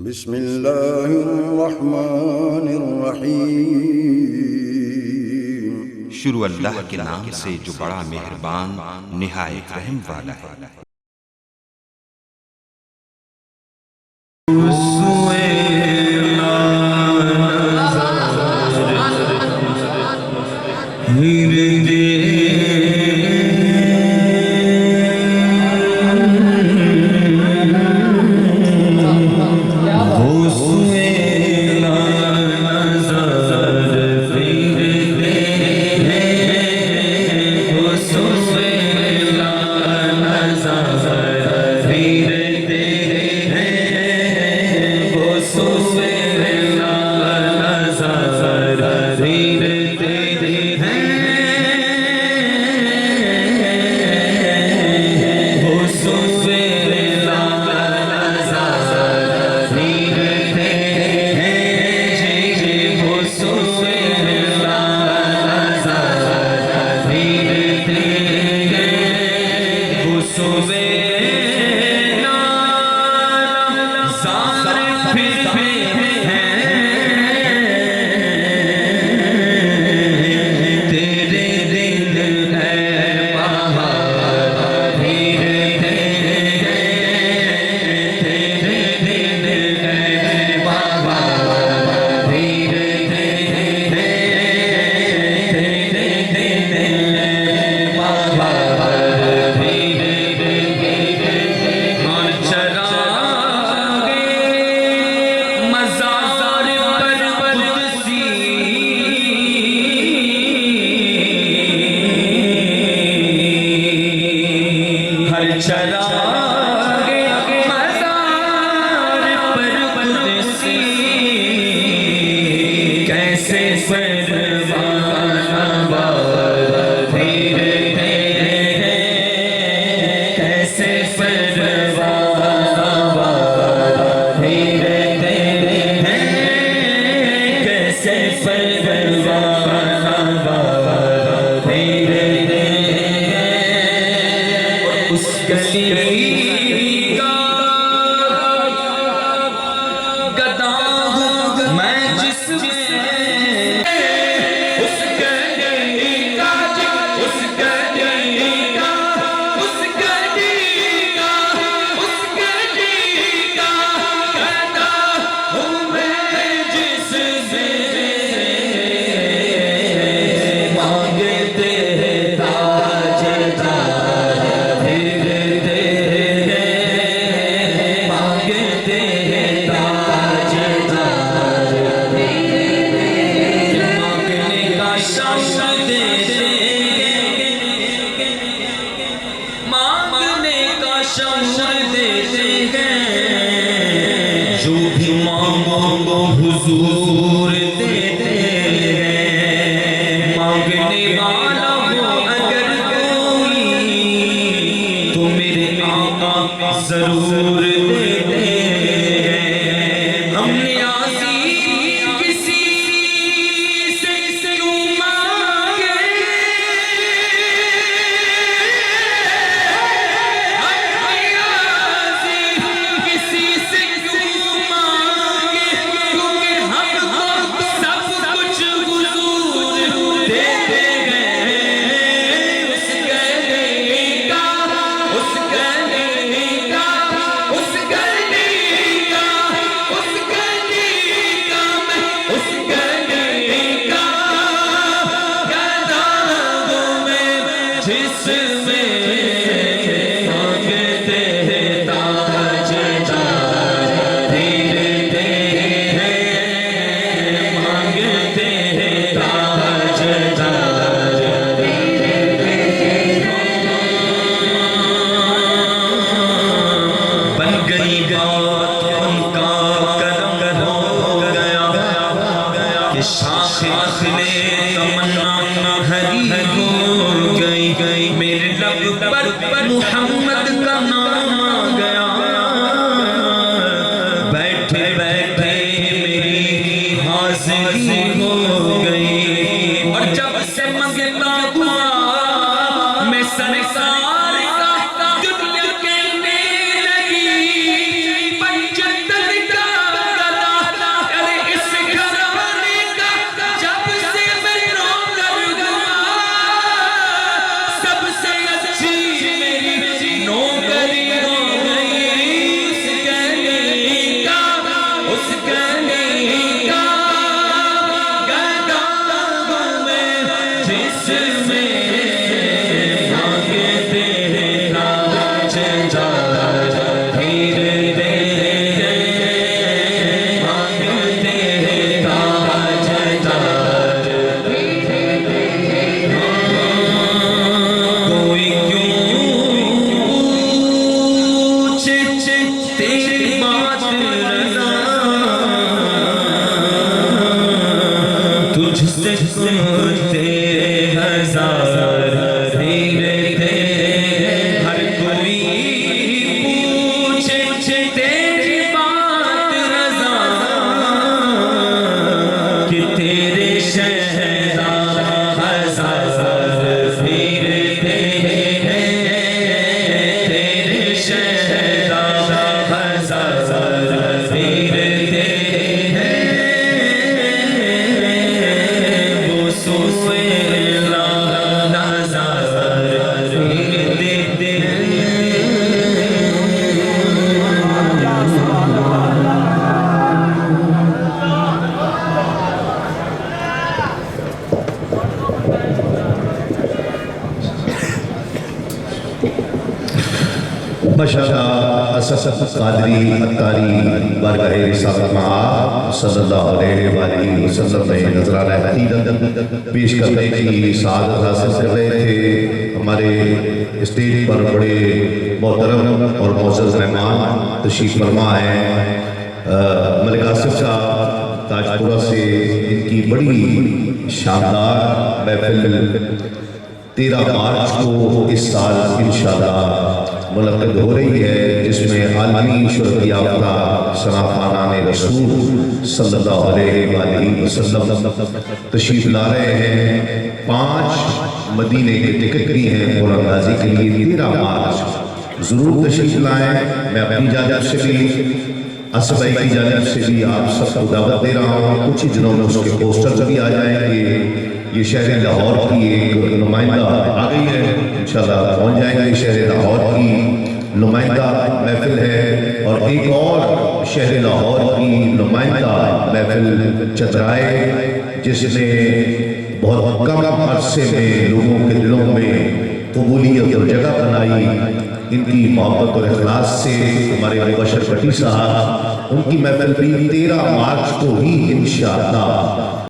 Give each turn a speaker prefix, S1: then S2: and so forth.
S1: بسم اللہ الرحمن الرحیم۔
S2: شروع اللہ کے نام سے جو بڑا مہربان نہایت رحم والا ہے۔
S3: اس گلی قادری اتاری بارگاہ رسالت مآب صلی اللہ علیہ وآلہ وسلم میں نذرانہ عقیدت پیش کرنے کی سعادت حاصل کر رہے تھے۔ ہمارے اسٹیج پر بڑے محترم اور معزز مہمان تشریف فرما ہیں، ملک آصف صاحب تاج پورہ سے، ان کی بڑی شاندار محفل 13 مارچ کو اس سال انشاءاللہ منعقد ہو رہی ہے، جس میں عالمی شہرت یافتہ ثناءخوانان رسول صلی اللہ علیہ وآلہ وسلم تشریف لا رہے ہیں۔ 5 مدینے کے ٹکٹ بھی ہیں قرآن اندازی کے لیے 13 مارچ، ضرور تشریف لائیں۔ میں اپنی جانب سے بھی، اسد بھائی کی جانب سے بھی آپ سب کو دعوت دے رہا ہوں، کچھ ہی دنوں میں اس کے پوسٹر بھی آ جائیں گے۔ یہ شہر لاہور کی ایک نمائندہ آ گئی ہے، انشاءاللہ پہنچ جائیں گے۔ شہر لاہور کی نمائندہ محفل ہے، اور ایک اور شہر لاہور کی نمائندہ محفل چترائے، جس نے بہت کم عرصے میں لوگوں کے دلوں میں قبولیت اور جگہ بنائی۔ ان کی محبت اور اخلاص سے ہمارے مبشر بٹی صاحب، ان کی محفل بھی 13 مارچ کو ہی انشاءاللہ